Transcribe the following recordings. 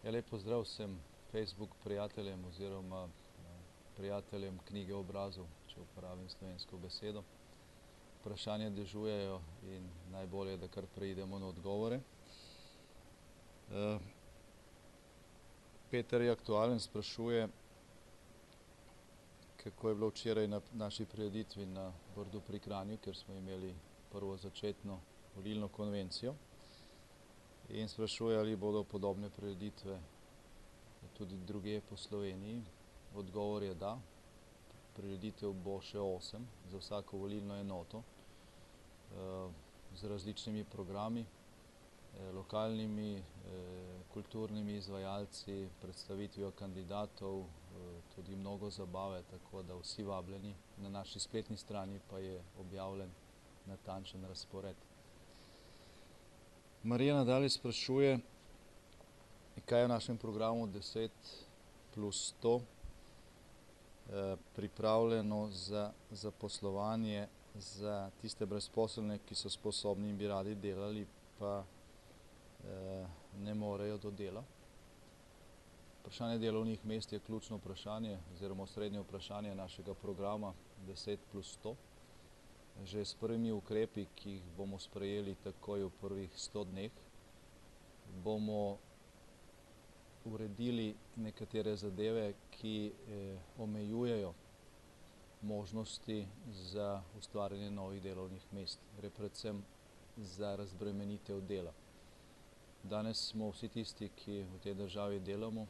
Lep pozdrav vsem Facebook prijateljem oziroma prijateljem knjige obrazov, če uporabim slovensko besedo. Vprašanja dežujejo in najbolje, da kar preidemo na odgovore. Peter je aktualen, sprašuje, kako je bilo včeraj na naši prireditvi na Brdu pri Kranju, kjer smo imeli prvo začetno volilno konvencijo. In sprašuje, ali bodo podobne prireditve tudi drugje po Sloveniji. Odgovor je da. Prireditev bo še 8 za vsako volilno enoto z različnimi programi, lokalnimi, kulturnimi izvajalci, predstavitvijo kandidatov, tudi mnogo zabave, tako da vsi vabljeni. Na naši spletni strani pa je objavljen natančen razpored. Marija nadalje sprašuje, kaj je v našem programu 10+100 pripravljeno za zaposlovanje za tiste brezposelne, ki so sposobni in bi radi delali, pa ne morejo do dela. Vprašanje delovnih mest je ključno vprašanje oziroma osrednje vprašanje našega programa 10+100. Že s prvimi ukrepi, ki jih bomo sprejeli takoj v prvih 100 dneh, bomo uredili nekatere zadeve, ki omejujejo možnosti za ustvarjanje novih delovnih mest. Gre predvsem za razbremenitev dela. Danes smo vsi tisti, ki v tej državi delamo,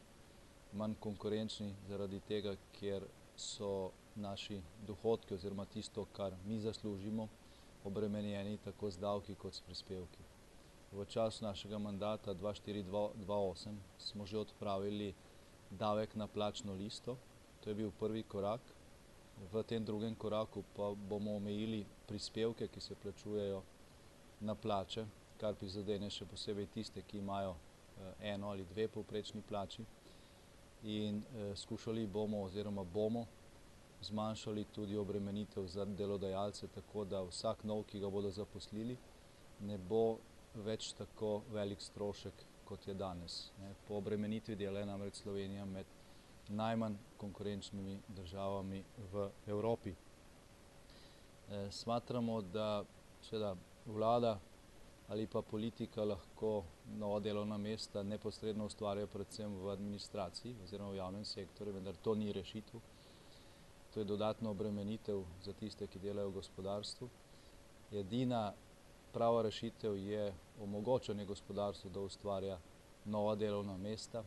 manj konkurenčni zaradi tega, ker so naši dohodki oziroma tisto, kar mi zaslužimo, obremenjeni tako z davki kot s prispevki. V času našega mandata 2004-2008 smo že odpravili davek na plačno listo. To je bil prvi korak. V tem drugem koraku pa bomo omejili prispevke, ki se plačujejo na plače, kar prizadene še posebej tiste, ki imajo eno ali dve povprečni plači. In skušali bomo oziroma bomo zmanjšali tudi obremenitev za delodajalce, tako da vsak nov, ki ga bodo zaposlili, ne bo več tako velik strošek, kot je danes. Po obremenitvi dela je namreč Slovenija med najmanj konkurenčnimi državami v Evropi. Smatramo, da seveda vlada ali pa politika lahko nova delovna mesta neposredno ustvarja predvsem v administraciji oziroma v javnem sektorju, vendar to ni rešitev. To je dodatna obremenitev za tiste, ki delajo v gospodarstvu. Edina prava rešitev je omogočanje gospodarstvu, da ustvarja nova delovna mesta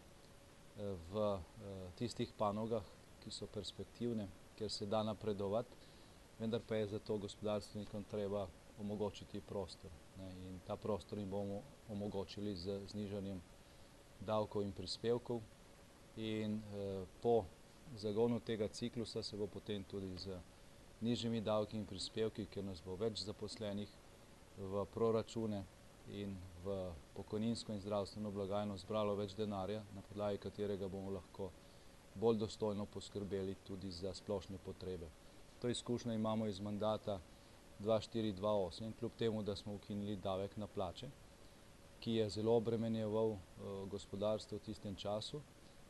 v tistih panogah, ki so perspektivne, kjer se da napredovati, vendar pa je za to gospodarstvenikom treba omogočiti prostor. In ta prostor jim bomo omogočili z znižanjem davkov in prispevkov. In po zagonu tega ciklusa se bo potem tudi z nižjimi davki in prispevki, ker nas bo več zaposlenih, v proračune in v pokojninsko in zdravstveno blagajno zbralo več denarja, na podlagi katerega bomo lahko bolj dostojno poskrbeli tudi za splošne potrebe. To izkušnjo imamo iz mandata 2004-2008, kljub temu, da smo ukinili davek na plače, ki je zelo obremenjeval gospodarstvo v tistem času,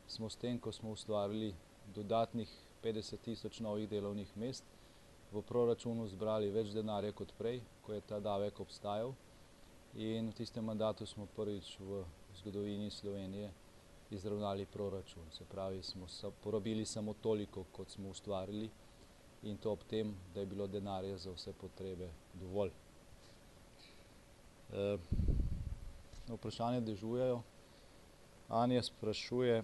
smo s tem, ko smo ustvarili dodatnih 50 tisoč novih delovnih mest, v proračunu zbrali več denarja kot prej, ko je ta davek obstajal, in v tistem mandatu smo prvič v zgodovini Slovenije izravnali proračun. Se pravi, smo porabili samo toliko, kot smo ustvarili, in to ob tem, da je bilo denarja za vse potrebe dovolj. Vprašanja dežujejo. Anja sprašuje,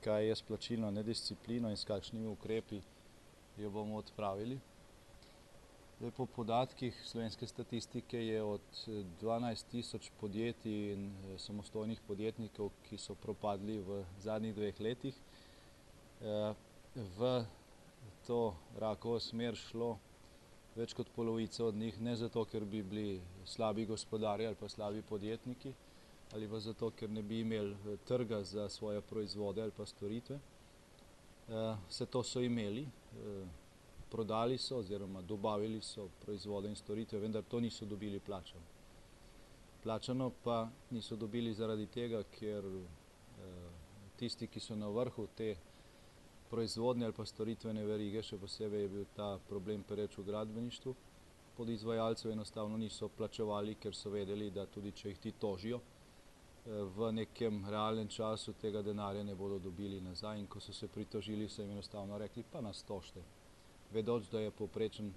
kaj je s plačilno nedisciplino in s kakšnimi ukrepi jo bomo odpravili. Po podatkih slovenske statistike je od 12 tisoč podjetij in samostojnih podjetnikov, ki so propadli v zadnjih 2 letih, v to rakovo smer šlo več kot polovica od njih, ne zato, ker bi bili slabi gospodarji ali pa slabi podjetniki, ali pa zato, ker ne bi imeli trga za svoje proizvode ali pa storitve. Vse to so imeli, prodali so oziroma dobavili so proizvode in storitve, vendar to niso dobili plačano. Plačano pa niso dobili zaradi tega, ker tisti, ki so na vrhu te proizvodne ali pa storitvene verige, še posebej je bil ta problem pereč v gradbeništvu, podizvajalcev enostavno niso plačevali, ker so vedeli, da tudi če jih ti tožijo, v nekem realnem času tega denarja ne bodo dobili nazaj, in ko so se pritožili, so jim enostavno rekli, pa nas tožite. Vedoč, da je povprečen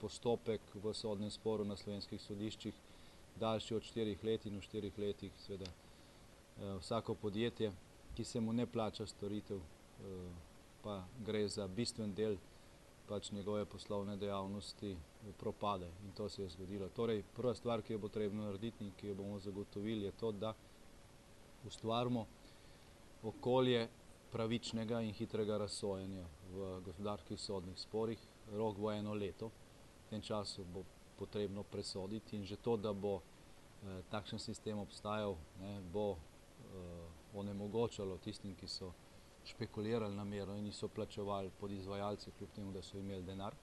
postopek v sodnem sporu na slovenskih sodiščih daljši od 4 let in v 4 letih seveda vsako podjetje, ki se mu ne plača storitev, pa gre za bistven del pač njegove poslovne dejavnosti, propade, in to se je zgodilo. Torej, prva stvar, ki jo bo potrebno narediti in ki jo bomo zagotovili, je to, da ustvarimo okolje pravičnega in hitrega razsojanja v gospodarskih sodnih sporih. Rok bo 1 leto, v tem času bo potrebno presoditi, in že to, da bo takšen sistem obstajal, bo onemogočalo tistim, ki so špekulirali namerno in niso plačevali podizvajalce, kljub temu, da so imeli denar,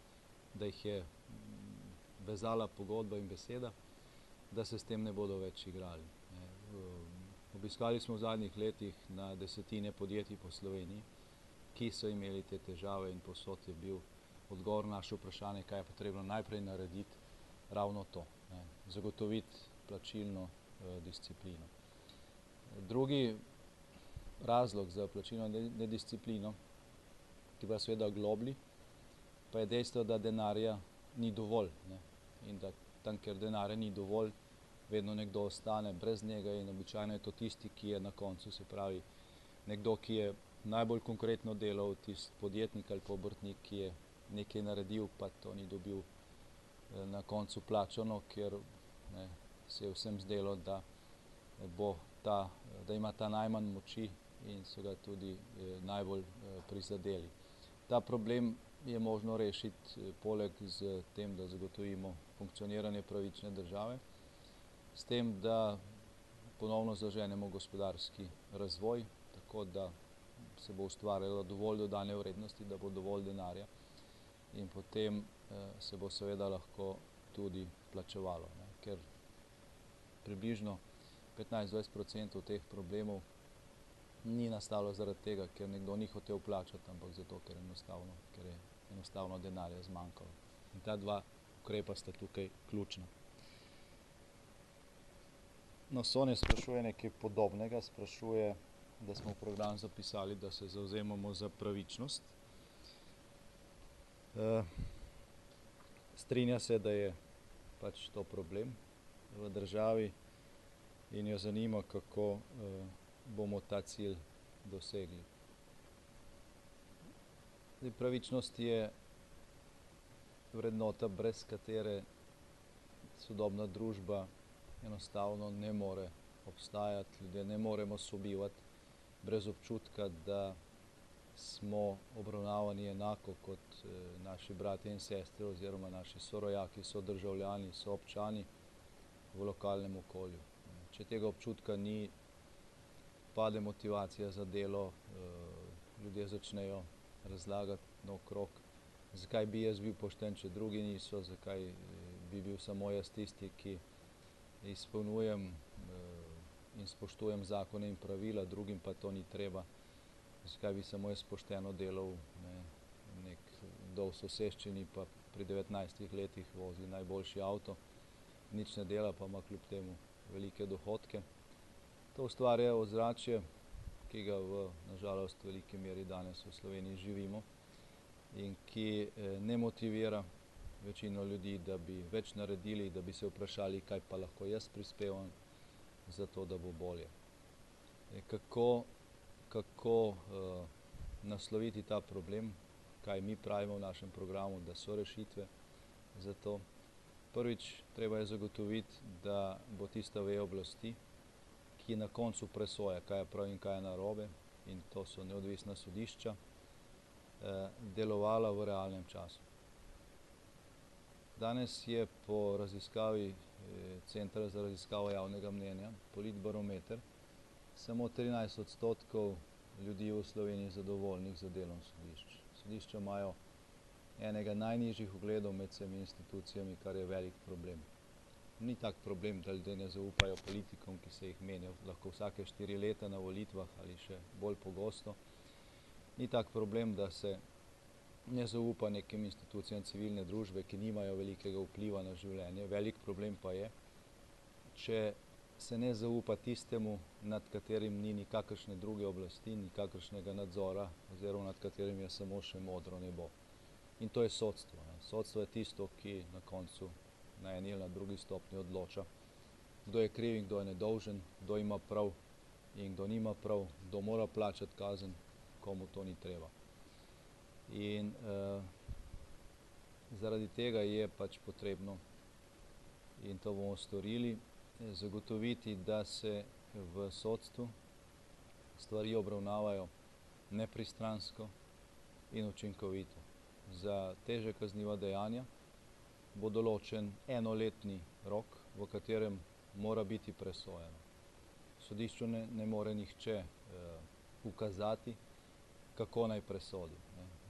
da jih je vezala pogodba in beseda, da se s tem ne bodo več igrali. Obiskali smo v zadnjih letih na desetine podjetij po Sloveniji, ki so imeli te težave, in povsod je bil odgovor na naše vprašanje, kaj je potrebno najprej narediti, ravno to, zagotoviti plačilno disciplino. Drugi razlog za plačilno nedisciplino, ki pa seveda globlji, pa je dejstvo, da denarja ni dovolj, in da tam, kjer denarja ni dovolj, vedno nekdo ostane brez njega, in običajno je to tisti, ki je na koncu, se pravi nekdo, ki je najbolj konkretno delal, tisti podjetnik ali pa obrtnik, ki je nekaj naredil, pa to ni dobil na koncu plačano, ker se je vsem zdelo, da ima ta najmanj moči in so ga tudi najbolj prizadeli. Ta problem je možno rešiti poleg z tem, da zagotovimo funkcioniranje pravične države, s tem, da ponovno zaženemo gospodarski razvoj, tako da se bo ustvarjalo dovolj dodane vrednosti, da bo dovolj denarja, in potem se bo seveda lahko tudi plačevalo, ker približno 15–20% teh problemov ni nastalo zaradi tega, ker nekdo ni hotel plačati, ampak zato, ker je enostavno denarja zmanjkalo. In ta dva ukrepa sta tukaj ključna. No, Sonja sprašuje nekaj podobnega, sprašuje, da smo v program zapisali, da se zavzemamo za pravičnost. Strinja se, da je pač to problem v državi, in jo zanima, kako bomo ta cilj dosegli. Pravičnost je vrednota, brez katere sodobna družba enostavno ne more obstajati. Ljudje ne moremo sobivati brez občutka, da smo obravnavani enako kot naši bratje in sestre oziroma naši sorojaki, sodržavljani, soobčani v lokalnem okolju. Če tega občutka ni, pade motivacija za delo, ljudje začnejo razlagati naokrog, zakaj bi jaz bil pošten, če drugi niso, zakaj bi bil samo jaz tisti, ki izpolnjujem in spoštujem zakone in pravila, drugim pa to ni treba, zakaj bi samo jaz pošteno delal, nekdo v soseščini pa pri 19 letih vozi najboljši avto, nič ne dela, pa ima kljub temu velike dohodke. To ustvarja ozračje, ki ga na žalost v veliki meri danes v Sloveniji živimo, in ki ne motivira večino ljudi, da bi več naredili, da bi se vprašali, kaj pa lahko jaz prispevam za to, da bo bolje. Kako nasloviti ta problem, kaj mi pravimo v našem programu, da so rešitve za to. Prvič, treba je zagotoviti, da bo tista veja oblasti, ki na koncu presoja, kaj je prav in kaj je narobe, in to so neodvisna sodišča, delovala v realnem času. Danes je po raziskavi Centra za raziskavo javnega mnenja, Politbarometer, samo 13% ljudi v Sloveniji zadovoljnih z delom sodišč. Sodišča imajo enega najnižjih ugledov med vsemi institucijami, kar je velik problem. Ni tak problem, da ljudje ne zaupajo politikom, ki se jih menja lahko vsake 4 leta na volitvah ali še bolj pogosto. Ni tak problem, da se ne zaupa nekim institucijam civilne družbe, ki nimajo velikega vpliva na življenje. Velik problem pa je, če se ne zaupa tistemu, nad katerim ni nikakršne druge oblasti, nikakršnega nadzora, oziroma nad katerim je samo še modro nebo. In to je sodstvo. Sodstvo je tisto, ki na koncu na eni ali na drugi stopnji odloča, kdo je kriv in kdo je nedolžen, kdo ima prav in kdo nima prav, kdo mora plačati kazen, komu to ni treba. In zaradi tega je pač potrebno, in to bomo storili, zagotoviti, da se v sodstvu stvari obravnavajo nepristransko in učinkovito. Za težja kazniva dejanja bo določen enoletni rok, v katerem mora biti presojeno. Sodišču ne more nihče ukazati, kako naj presodi.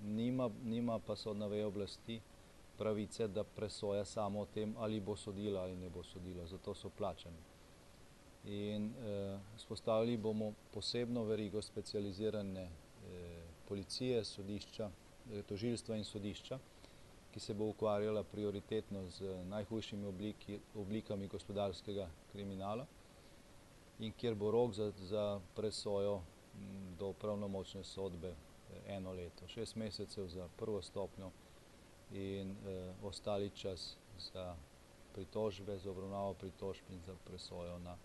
Nima pa sodna veja oblasti pravice, da presoja samo o tem, ali bo sodila ali ne bo sodila. Zato so plačani. In vzpostavili bomo posebno verigo specializirane policije, sodišča, tožilstva in sodišča, ki se bo ukvarjala prioritetno z najhujšimi oblikami gospodarskega kriminala in kjer bo rok za presojo do pravnomočne sodbe 1 leto. 6 mesecev za prvo stopnjo in ostali čas za pritožbe, za obravnavo pritožb in za presojo na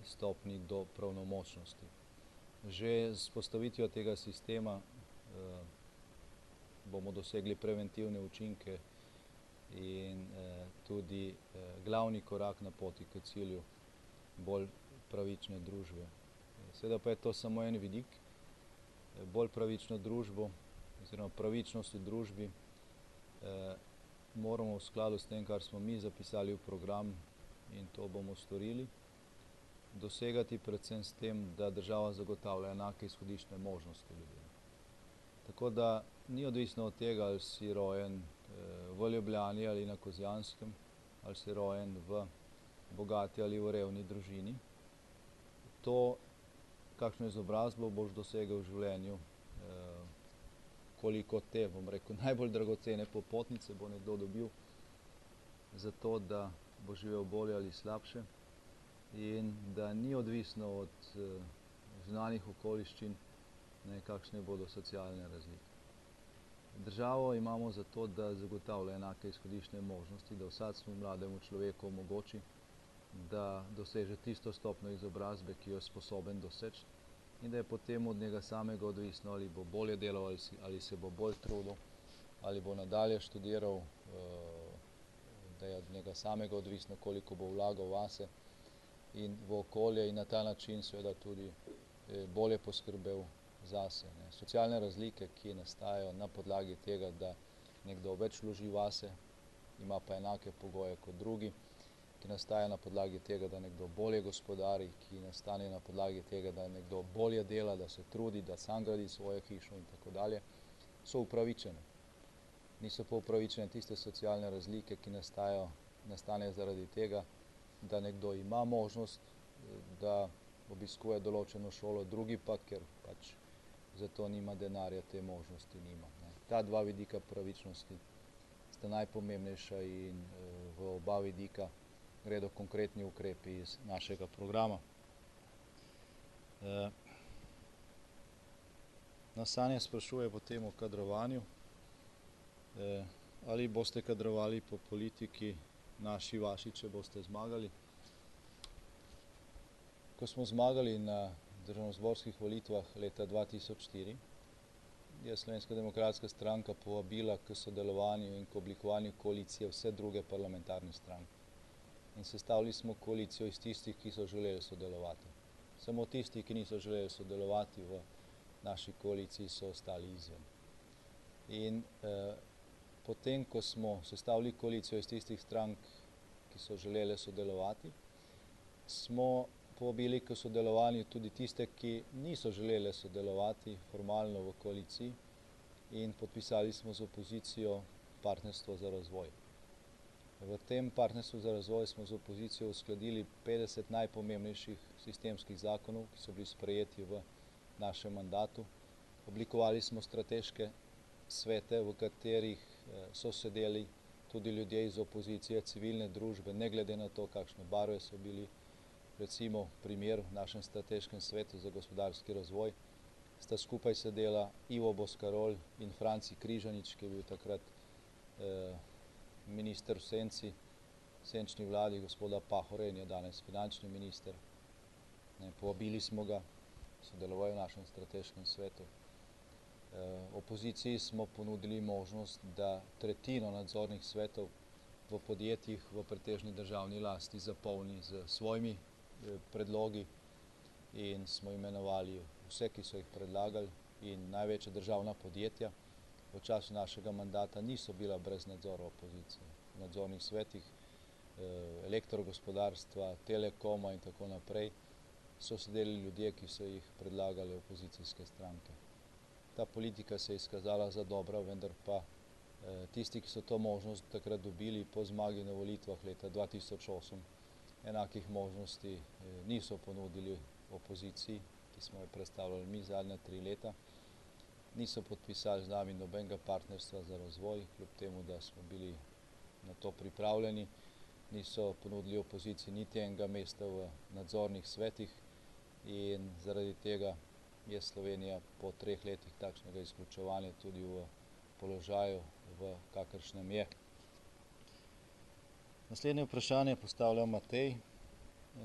stopnji do pravnomočnosti. Že s postavitvijo tega sistema bomo dosegli preventivne učinke in tudi glavni korak na poti k cilju bolj pravične družbe. Seveda pa je to samo en vidik. Bolj pravično družbo oziroma pravičnost v družbi moramo v skladu s tem, kar smo mi zapisali v program, in to bomo storili, dosegati predvsem s tem, da država zagotavlja enake izhodiščne možnosti ljudem. Tako da ni odvisno od tega, ali si rojen v Ljubljani ali na Kozjanskem, ali si rojen v bogati ali v revni družini. To, kakšno izobrazbo boš dosegel v življenju, koliko te, bom rekel, najbolj dragocene popotnice bo nekdo dobil za to, da bo živel bolje ali slabše, in da ni odvisno od zunanjih okoliščin, kakšne bodo socialne razlike. Državo imamo zato, da zagotavlja enake izhodiščne možnosti, da vsakemu mlademu človeku omogoči, da doseže tisto stopnjo izobrazbe, ki jo je sposoben doseči, in da je potem od njega samega odvisno, ali bo bolje delal, ali se bo bolj trudil, ali bo nadalje študiral, da je od njega samega odvisno, koliko bo vlagal vase in v okolje, in na ta način seveda tudi bolje poskrbel zase. Socialne razlike, ki nastajajo na podlagi tega, da nekdo več vloži vase, ima pa enake pogoje kot drugi, ki nastaja na podlagi tega, da nekdo bolje gospodari, ki nastane na podlagi tega, da nekdo bolje dela, da se trudi, da sam gradi svojo hišo in tako dalje, so upravičene. Niso pa upravičene tiste socialne razlike, ki nastanejo zaradi tega, da nekdo ima možnost, da obiskuje določeno šolo, drugi pa, ker pač zato nima denarja, te možnosti nima. Ta dva vidika pravičnosti sta najpomembnejša in v oba vidika gredo konkretni ukrepi iz našega programa. Nas Sanja sprašuje potem o kadrovanju. Ali boste kadrovali po politiki naši, vaši, če boste zmagali? Ko smo zmagali na državnozborskih volitvah leta 2004, je Slovenska demokratska stranka povabila k sodelovanju in k oblikovanju koalicije vse druge parlamentarne stranke. In sestavili smo koalicijo iz tistih, ki so želeli sodelovati. Samo tisti, ki niso želeli sodelovati v naši koaliciji, so ostali izven. In potem, ko smo sestavili koalicijo iz tistih strank, ki so želeli sodelovati, smo povabili k sodelovanju tudi tiste, ki niso želeli sodelovati formalno v koaliciji, in podpisali smo z opozicijo partnerstvo za razvoj. V tem partnerstvu za razvoj smo z opozicijo uskladili 50 najpomembnejših sistemskih zakonov, ki so bili sprejeti v našem mandatu. Oblikovali smo strateške svete, v katerih so sedeli tudi ljudje iz opozicije, civilne družbe, ne glede na to, kakšne barve so bili. Recimo primer v našem strateškem svetu za gospodarski razvoj sta skupaj sedela Ivo Boscarol in Franci Križanič, ki je bil takrat minister v senčni vladi gospoda Pahorja in je danes finančni minister. Povabili smo ga, sodeloval v našem strateškem svetu. Opoziciji smo ponudili možnost, da tretjino nadzornih svetov v podjetjih v pretežni državni lasti zapolni z svojimi predlogi in smo imenovali vse, ki so jih predlagali, in največja državna podjetja v času našega mandata niso bila brez nadzora opozicije. V nadzornih svetih elektrogospodarstva, Telekoma in tako naprej so sedeli ljudje, ki so jih predlagali opozicijske stranke. Ta politika se je izkazala za dobro, vendar pa tisti, ki so to možnost takrat dobili po zmagi na volitvah leta 2008, enakih možnosti niso ponudili opoziciji, ki smo jo predstavljali mi zadnja 3 leta. Niso podpisali z nami nobenega partnerstva za razvoj, kljub temu, da smo bili na to pripravljeni. Niso ponudili opoziciji niti enega mesta v nadzornih svetih in zaradi tega je Slovenija po 3 letih takšnega izključevanja tudi v položaju, v kakršnem je. Naslednje vprašanje postavlja Matej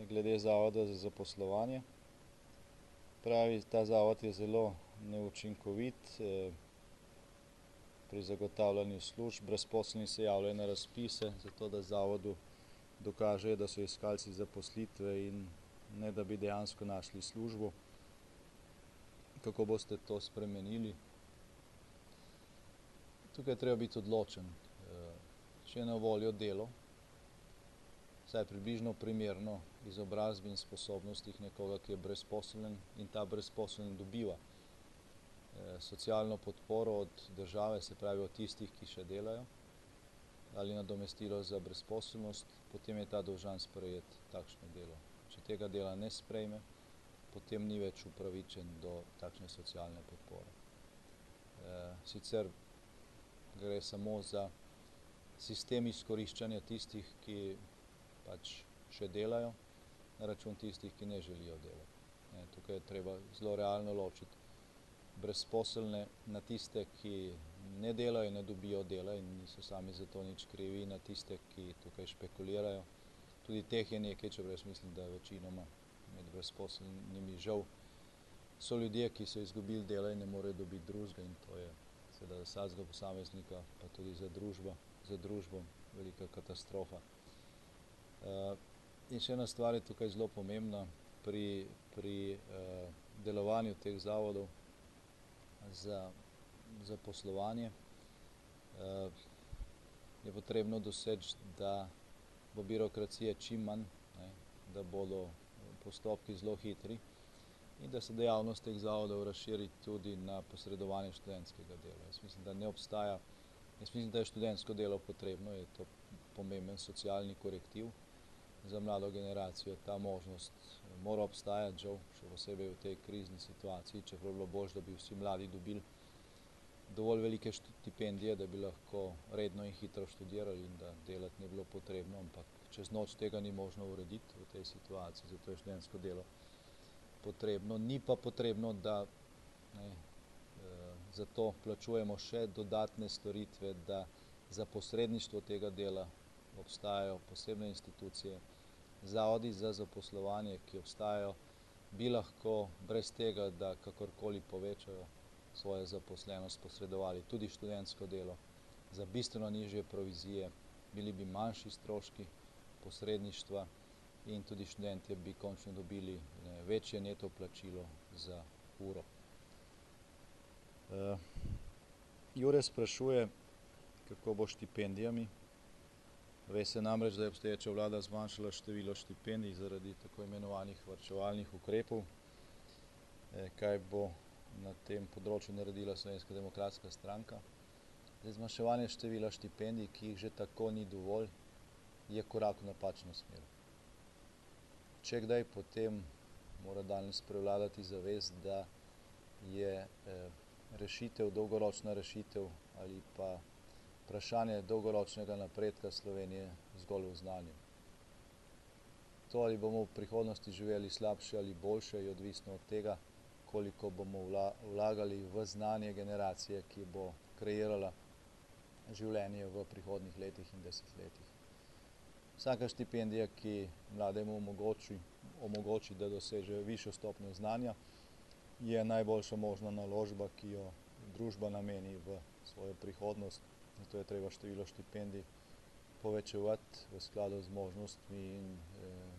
glede Zavoda za zaposlovanje. Pravi, ta zavod je zelo neučinkovit pri zagotavljanju služb, brezposelni se javljajo na razpise, zato da zavodu dokažejo, da so iskalci zaposlitve in ne da bi dejansko našli službo. Kako boste to spremenili? Tukaj je treba biti odločen. Če je na voljo delo, vsaj približno primerno izobrazbi in sposobnostih nekoga, ki je brezposeln in ta brezposeln dobiva socialno podporo od države, se pravi od tistih, ki še delajo, ali nadomestilo za brezposelnost, potem je ta dolžan sprejeti takšno delo. Če tega dela ne sprejme, potem ni več upravičen do takšne socialne podpore. Sicer gre samo za sistem izkoriščanja tistih, ki pač še delajo, na račun tistih, ki ne želijo delati. Tukaj je treba zelo realno ločiti brezposelne na tiste, ki ne delajo in ne dobijo dela in niso sami za to nič krivi, na tiste, ki tukaj špekulirajo. Tudi teh je nekaj, čeprav jaz mislim, da večinoma med brezposelnimi žal so ljudje, ki so izgubili dela in ne morejo dobiti drugega in to je seveda za vsakega posameznika, pa tudi za družbo velika katastrofa. In še ena stvar je tukaj zelo pomembna pri delovanju teh zavodov za zaposlovanje. Je potrebno doseči, da bo birokracije čim manj, da bodo postopki zelo hitri in da se dejavnost teh zavodov razširi tudi na posredovanje študentskega dela. Jaz mislim, da je študentsko delo potrebno, je to pomemben socialni korektiv za mlado generacijo. Ta možnost mora obstajati, žal, še posebej v tej krizni situaciji, čeprav bi bilo boljše, da bi vsi mladi dobili dovolj velike štipendije, da bi lahko redno in hitro študirali in da delati ne bilo potrebno, ampak čez noč tega ni možno urediti v tej situaciji, zato je študentsko delo potrebno. Ni pa potrebno, da za to plačujemo še dodatne storitve, da za posredništvo tega dela obstajajo posebne institucije. Zavodi za zaposlovanje, ki obstajajo, bi lahko brez tega, da kakorkoli povečajo svojo zaposlenost, posredovali tudi študentsko delo za bistveno nižje provizije, bili bi manjši stroški posredništva in tudi študentje bi končno dobili večje neto plačilo za uro. Jure sprašuje, kako bo s štipendijami. Ve se namreč, da je obstoječa vlada zmanjšala število štipendij zaradi tako imenovanih varčevalnih ukrepov. Kaj bo na tem področju naredila Slovenska demokratska stranka? Zmanjševanje števila štipendij, ki jih že tako ni dovolj, je korak v napačno smer. Če kdaj, potem mora danes prevladati zavest, da je rešitev, dolgoročna rešitev ali pa vprašanje dolgoročnega napredka Slovenije zgolj v znanju. To, ali bomo v prihodnosti živeli slabše ali boljše, je odvisno od tega, koliko bomo vlagali v znanje generacije, ki bo kreirala življenje v prihodnjih letih in desetletjih. Vsaka štipendija, ki mlademu omogoči, da doseže višjo stopnjo znanja, je najboljša možna naložba, ki jo družba nameni v svojo prihodnost. Zato je treba število štipendij povečevati v skladu z možnostmi in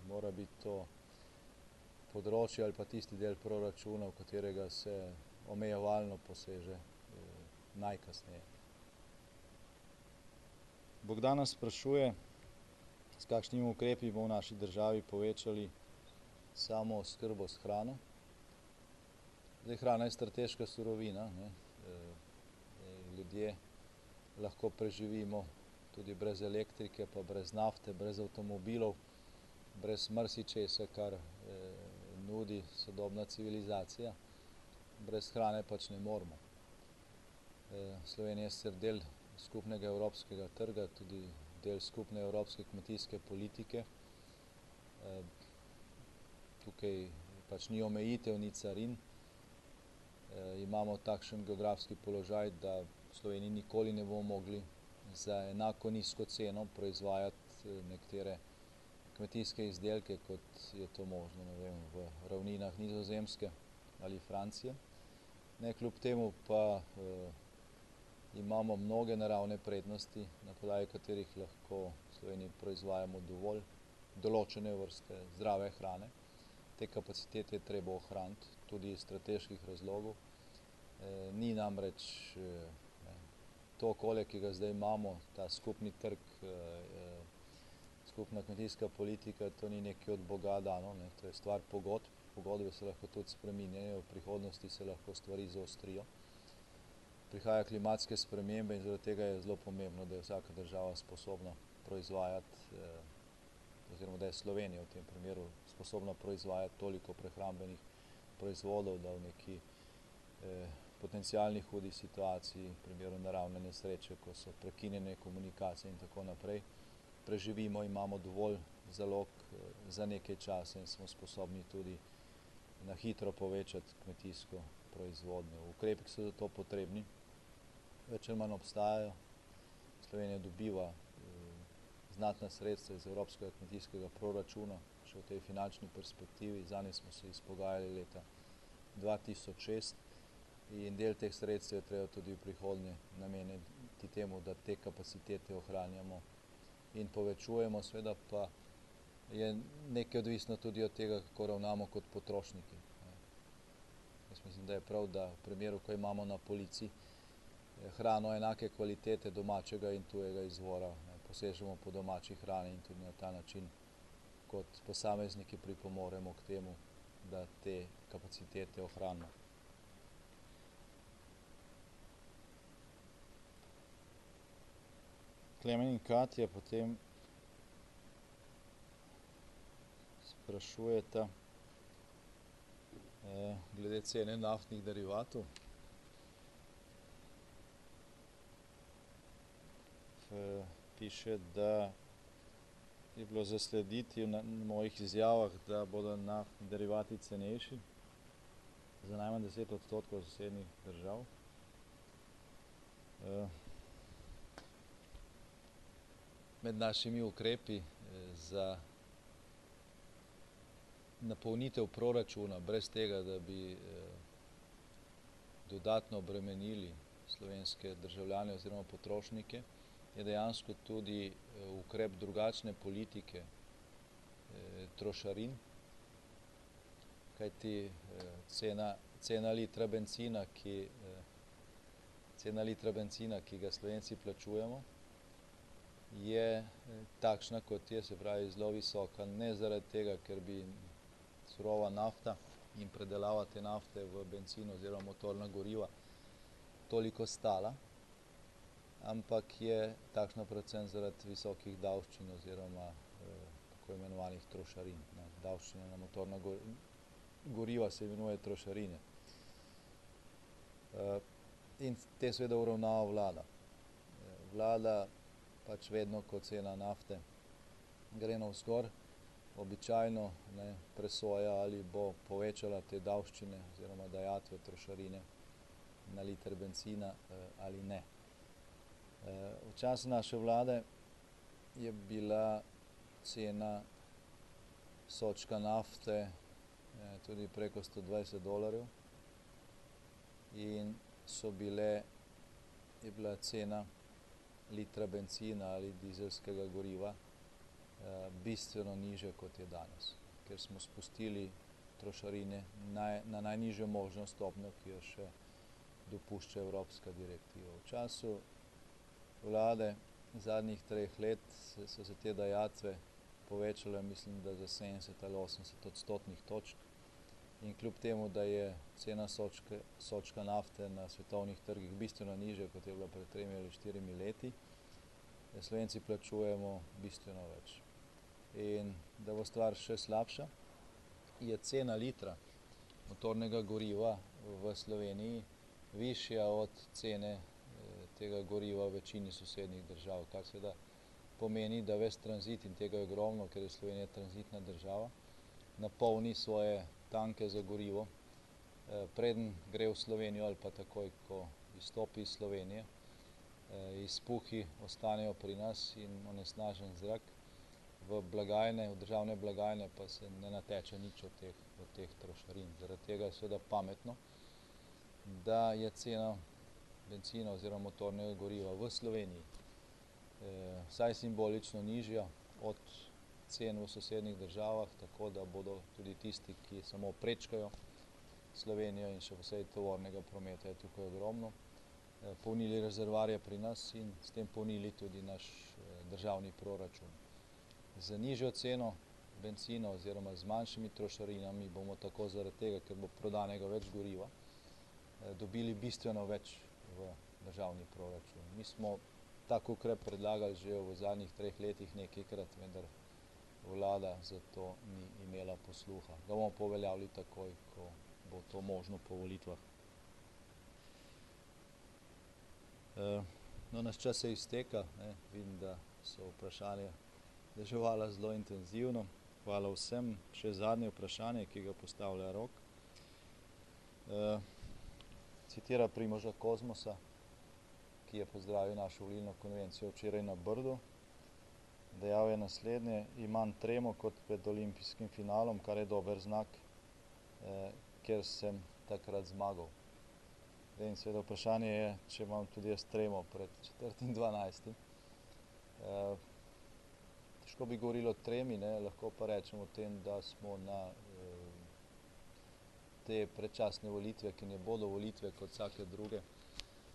mora biti to področje ali pa tisti del proračuna, v katerega se omejevalno poseže najkasneje. Bogdan nas sprašuje, s kakšnimi ukrepi bomo v naši državi povečali samooskrbo s hrano. Zdaj, hrana je strateška surovina, ne. Ljudje lahko preživimo tudi brez elektrike, pa brez nafte, brez avtomobilov, brez marsičesa, kar nudi sodobna civilizacija. Brez hrane pač ne moremo. Slovenija je sicer del skupnega evropskega trga, tudi del skupne evropske kmetijske politike. Tukaj pač ni omejitev, ni carin. Imamo takšen geografski položaj, da v Sloveniji nikoli ne bomo mogli za enako nizko ceno proizvajati nekatere kmetijske izdelke, kot je to možno, ne vem, v ravninah Nizozemske ali Francije. Ne, kljub temu pa imamo mnoge naravne prednosti, na podlagi katerih lahko v Sloveniji proizvajamo dovolj določene vrste zdrave hrane. Te kapacitete je treba ohraniti, tudi iz strateških razlogov. Ni namreč to okolje, ki ga zdaj imamo, ta skupni trg, skupna kmetijska politika, to ni nekaj od Boga dano, ne, to je stvar pogodb. Pogodbe se lahko tudi spreminjajo, v prihodnosti se lahko stvari zaostrijo. Prihajajo klimatske spremembe in zaradi tega je zelo pomembno, da je vsaka država sposobna proizvajati, oziroma da je Slovenija v tem primeru sposobna proizvajati toliko prehrambenih proizvodov, da v neki potencialni hudi situaciji, v primeru naravne nesreče, ko so prekinjene komunikacije in tako naprej, preživimo, imamo dovolj zalog za nekaj časa in smo sposobni tudi na hitro povečati kmetijsko proizvodnjo. Ukrepi, ki so za to potrebni, več ali manj obstajajo. Slovenija dobiva znatna sredstva iz evropskega kmetijskega proračuna, še v tej finančni perspektivi. Zanje smo se izpogajali leta 2006 in del teh sredstev je treba tudi v prihodnje nameniti temu, da te kapacitete ohranjamo in povečujemo. Seveda pa je nekaj odvisno tudi od tega, kako ravnamo kot potrošniki. Jaz mislim, da je prav, da v primeru, ko imamo na polici hrano enake kvalitete domačega in tujega izvora, posežemo po domači hrani in tudi na ta način kot posamezniki pripomoremo k temu, da te kapacitete ohranimo. Klemen in Katja potem sprašujeta glede cene naftnih derivatov. Piše, da je bilo zaslediti v mojih izjavah, da bodo naftni derivati cenejši za najmanj 10% sosednjih držav. Med našimi ukrepi za napolnitev proračuna, brez tega, da bi dodatno obremenili slovenske državljane oziroma potrošnike, je dejansko tudi ukrep drugačne politike trošarin, kajti cena litra bencina, ki ga Slovenci plačujemo, je takšna, kot je, se pravi zelo visoka, ne zaradi tega, ker bi surova nafta in predelava te nafte v bencin oziroma motorna goriva toliko stala, ampak je takšna predvsem zaradi visokih davščin oziroma tako imenovanih trošarin. Davščine na motorna goriva se imenuje trošarine. In te seveda uravnava vlada. Vlada pač vedno, ko cena nafte gre navzgor, običajno presoja, ali bo povečala te davščine oziroma dajatve, trošarine na liter bencina ali ne. V času naše vlade je bila cena sodčka nafte tudi preko $120 in je bila cena litra bencina ali dizelskega goriva bistveno nižja, kot je danes, ker smo spustili trošarine na najnižjo možno stopnjo, ki jo še dopušča evropska direktiva. V času vlade zadnjih 3 let so se te dajatve povečale, mislim, da za 70 ali 80 odstotnih točk, in kljub temu, da je cena sodčka nafte na svetovnih trgih bistveno nižja, kot je bila pred 3 ali 4 leti, Slovenci plačujemo bistveno več. In da bo stvar še slabša, je cena litra motornega goriva v Sloveniji višja od cene tega goriva v večini sosednjih držav, kar seveda pomeni, da ves tranzit, in tega je ogromno, ker je Slovenija tranzitna država, napolni svoje tanke za gorivo, preden gre v Slovenijo ali pa takoj, ko izstopi iz Slovenije, izpuhi ostanejo pri nas in onesnažen zrak, v državne blagajne pa se ne nateče nič od teh trošarin. Zaradi tega je seveda pametno, da je cena bencina oziroma motornega goriva v Sloveniji vsaj simbolično nižja od cen v sosednjih državah, tako da bodo tudi tisti, ki samo prečkajo Slovenijo, in še posebej tovornega prometa je tukaj ogromno, polnili rezervoarje pri nas in s tem polnili tudi naš državni proračun. Z nižjo ceno bencina oziroma z manjšimi trošarinami bomo tako zaradi tega, ker bo prodanega več goriva, dobili bistveno več v državni proračun. Mi smo tak ukrep predlagali že v zadnjih 3 letih nekajkrat, vendar vlada za to ni imela posluha. Ga bomo pa uveljavili takoj, ko bo to možno po volitvah. No, naš čas se izteka, vidim, da so vprašanja deževala zelo intenzivno. Hvala vsem. Še zadnje vprašanje, ki ga postavlja Rok. Citira Primoža Kozmosa, ki je pozdravil našo volilno konvencijo včeraj na Brdu. Dejal je naslednje: imam tremo kot pred olimpijskim finalom, kar je dober znak, ker sem takrat zmagal. In seveda vprašanje je, če imam tudi jaz tremo pred 4.12. Težko bi govorili o tremi, lahko pa rečemo o tem, da smo na te predčasne volitve, ki ne bodo volitve kot vsake druge,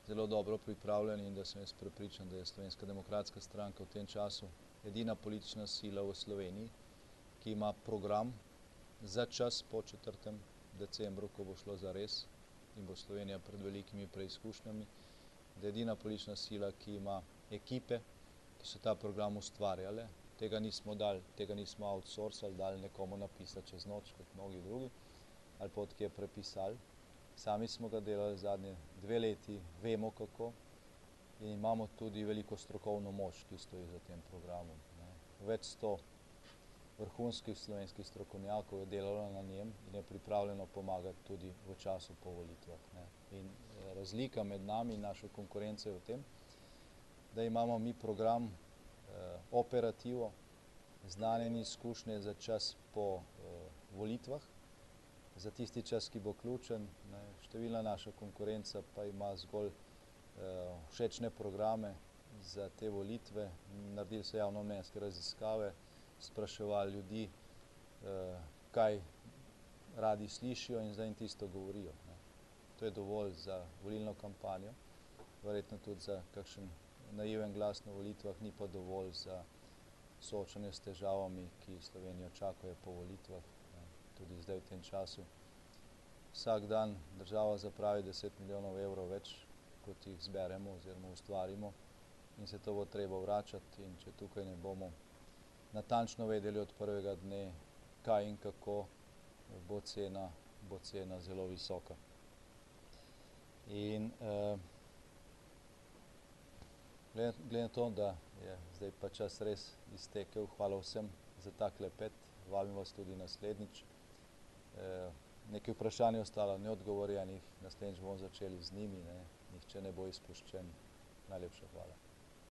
zelo dobro pripravljeni, in da sem jaz prepričan, da je Slovenska demokratska stranka v tem času edina politična sila v Sloveniji, ki ima program za čas po 4. decembru, ko bo šlo zares in bo Slovenija pred velikimi preizkušnjami, da je edina politična sila, ki ima ekipe, ki so ta program ustvarjale. Tega nismo dali, tega nismo outsourcali, dali nekomu napisati čez noč, kot mnogi drugi, ali pa odkje prepisali. Sami smo ga delali zadnje 2 leti, vemo kako, in imamo tudi veliko strokovno moč, ki stoji za tem programom. Več 100 vrhunskih slovenskih strokovnjakov je delalo na njem in je pripravljeno pomagati tudi v času po volitvah. In razlika med nami in našo konkurenco je v tem, da imamo mi program, operativo, znanje in izkušnje za čas po volitvah, za tisti čas, ki bo ključen. Številna naša konkurenca pa ima zgolj všečne programe za te volitve. Naredili so javnomnenjske raziskave, spraševali ljudi, kaj radi slišijo, in zdaj jim tisto govorijo. To je dovolj za volilno kampanjo, verjetno tudi za kakšen naiven glas na volitvah, ni pa dovolj za soočanje s težavami, ki Slovenijo čakajo po volitvah, tudi zdaj v tem času. Vsak dan država zapravi 10 milijonov evrov več, kot jih zberemo oziroma ustvarimo in se to bo treba vračati, in če tukaj ne bomo natančno vedeli od prvega dne, kaj in kako, bo cena zelo visoka. In glede na to, da je zdaj pa čas res iztekel, hvala vsem za ta klepet, vabim vas tudi naslednjič. Nekaj vprašanj je ostalo neodgovorjenih, naslednjič bomo začeli z njimi, nihče ne bo izpuščen. Najlepša hvala.